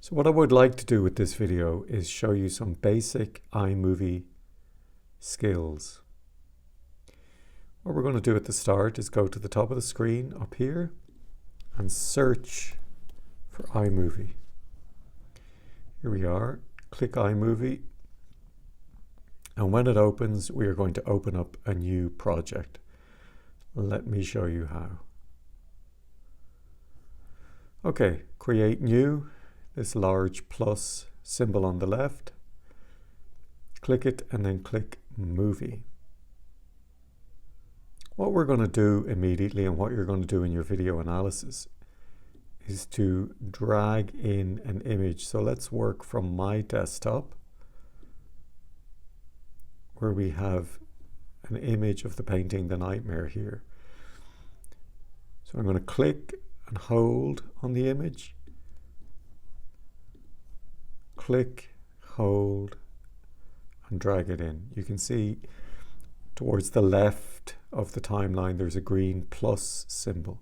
So what I would like to do with this video is show you some basic iMovie skills. What we're going to do at the start is go to the top of the screen up here and search for iMovie. Here we are. Click iMovie, and when it opens we are going to open up a new project. Let me show you how. Okay, create new. This large plus symbol on the left. Click it and then click Movie. What we're going to do immediately, and what you're going to do in your video analysis, is to drag in an image. So let's work from my desktop, where we have an image of the painting The Nightmare here. So I'm going to click and hold on the image. Click, hold, and drag it in. You can see towards the left of the timeline there's a green plus symbol,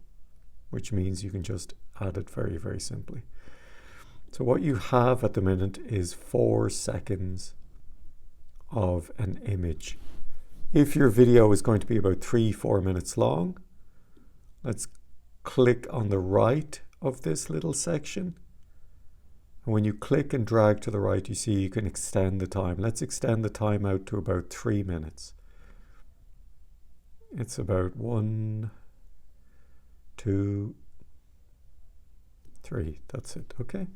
which means you can just add it very, very simply. So what you have at the minute is 4 seconds of an image. If your video is going to be about 3-4 minutes long, let's click on the right of this little section. And when you click and drag to the right, you see you can extend the time. Let's extend the time out to about 3 minutes. It's about 1, 2, 3. That's it. Okay.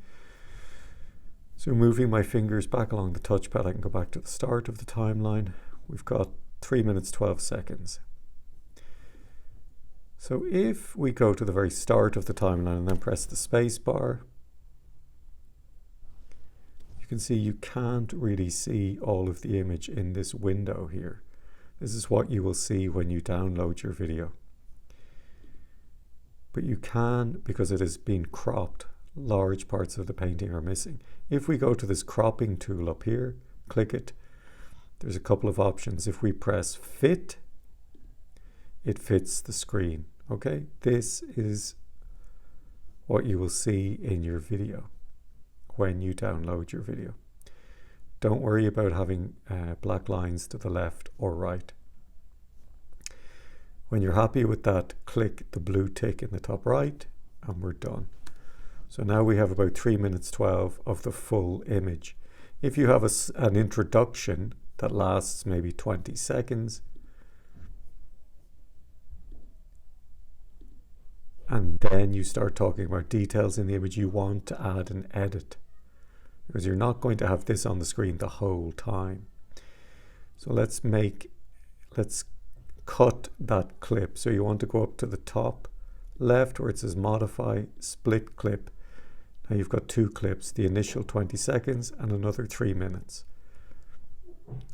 So moving my fingers back along the touchpad, I can go back to the start of the timeline. We've got 3 minutes 12 seconds. So if we go to the very start of the timeline and then press the space bar, you can see you can't really see all of the image in this window here. This is what you will see when you download your video. But you can, because it has been cropped, large parts of the painting are missing. If we go to this cropping tool up here, click it, there's a couple of options. If we press fit, it fits the screen. Okay, this is what you will see in your video when you download your video. Don't worry about having black lines to the left or right. When you're happy with that, click the blue tick in the top right and we're done. So now we have about 3 minutes 12 of the full image. If you have an introduction that lasts maybe 20 seconds, and then you start talking about details in the image you want to add and edit, because you're not going to have this on the screen the whole time. So let's cut that clip. So you want to go up to the top left where it says modify, split clip. Now you've got 2 clips, the initial 20 seconds and another 3 minutes.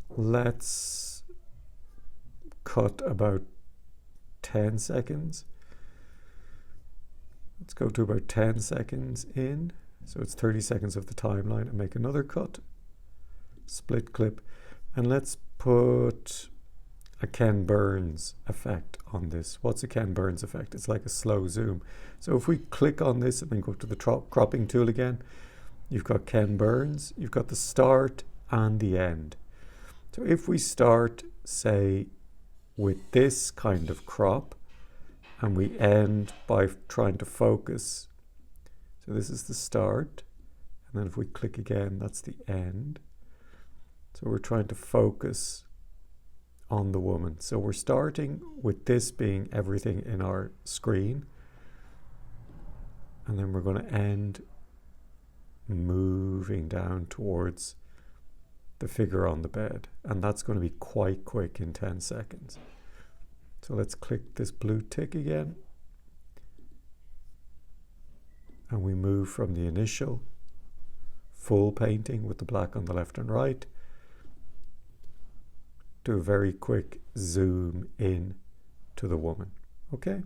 Let's cut about 10 seconds. Let's go to about 10 seconds in. So it's 30 seconds of the timeline, and make another cut, split clip, and let's put a Ken Burns effect on this. What's a Ken Burns effect? It's like a slow zoom. So if we click on this and then go to the cropping tool again, you've got Ken Burns, you've got the start and the end. So if we start, say, with this kind of crop, and we end by trying to focus. So this is the start, and then if we click again, that's the end. So we're trying to focus on the woman. So we're starting with this being everything in our screen, and then we're going to end moving down towards the figure on the bed, and that's going to be quite quick in 10 seconds. So let's click this blue tick again, and we move from the initial full painting with the black on the left and right to a very quick zoom in to the woman. Okay,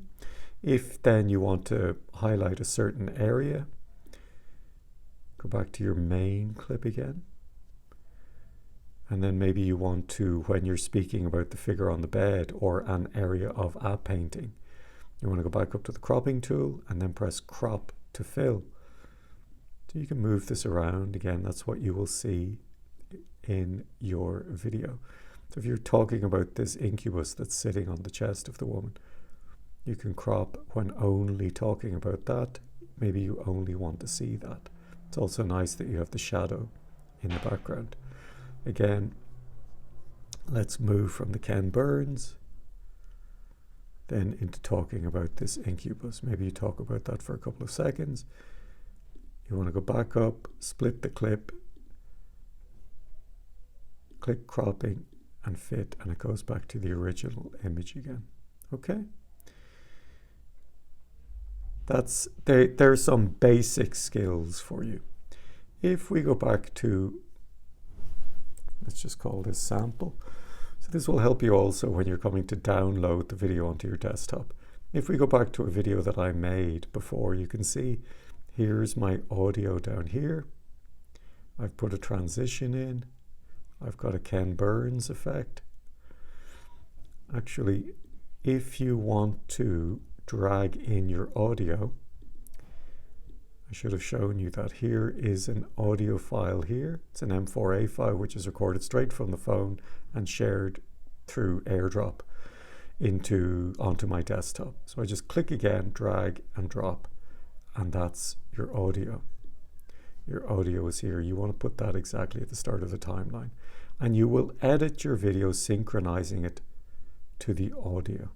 if then you want to highlight a certain area, go back to your main clip again, and then maybe you want to, when you're speaking about the figure on the bed or an area of a painting, you want to go back up to the cropping tool and then press crop to fill. So you can move this around. Again, that's what you will see in your video. So if you're talking about this incubus that's sitting on the chest of the woman, you can crop when only talking about that. Maybe you only want to see that. It's also nice that you have the shadow in the background. Again, let's move from the Ken Burns then into talking about this incubus. Maybe you talk about that for a couple of seconds. You want to go back up, split the clip, click cropping and fit, and it goes back to the original image again. Okay? There's some basic skills for you. If we go back to, let's just call this sample. So this will help you also when you're coming to download the video onto your desktop. If we go back to a video that I made before, you can see here's my audio down here. I've put a transition in. I've got a Ken Burns effect. Actually, if you want to drag in your audio, I should have shown you that here is an audio file here. It's an M4A file which is recorded straight from the phone and shared through AirDrop onto my desktop. So I just click again, drag and drop, and that's your audio. Your audio is here. You want to put that exactly at the start of the timeline. And you will edit your video synchronizing it to the audio.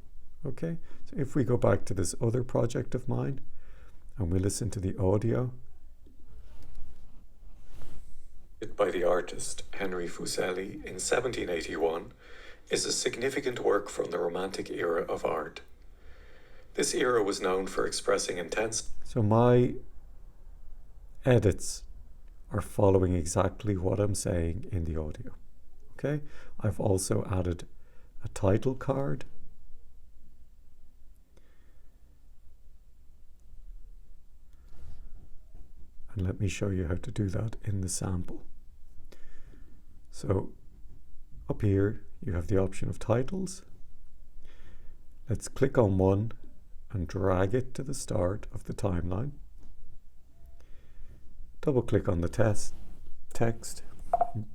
Okay, so if we go back to this other project of mine and we listen to the audio by the artist Henry Fuseli in 1781, is a significant work from the Romantic era of art. This era was known for expressing intense. So my edits are following exactly what I'm saying in the audio. Okay, I've also added a title card. And let me show you how to do that in the sample. So up here you have the option of titles. Let's click on one and drag it to the start of the timeline. Double click on the text.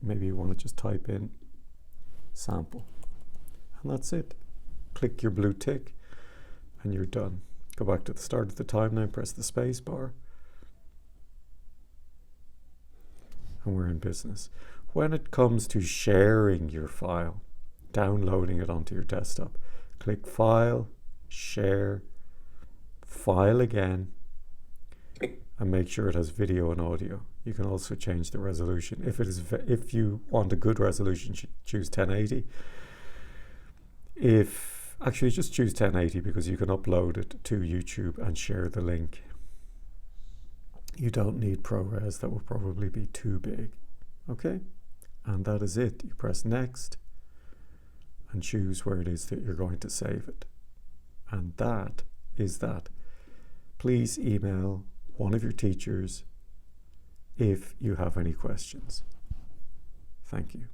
Maybe you want to just type in sample. And that's it. Click your blue tick and you're done. Go back to the start of the timeline, press the space bar, and we're in business. When it comes to sharing your file, downloading it onto your desktop, click File, Share, File again, and make sure it has video and audio. You can also change the resolution. If you want a good resolution, choose 1080. Actually just choose 1080 because you can upload it to YouTube and share the link. You don't need ProRes, that will probably be too big. Okay, and that is it. You press next and choose where it is that you're going to save it. And that is that. Please email one of your teachers if you have any questions. Thank you.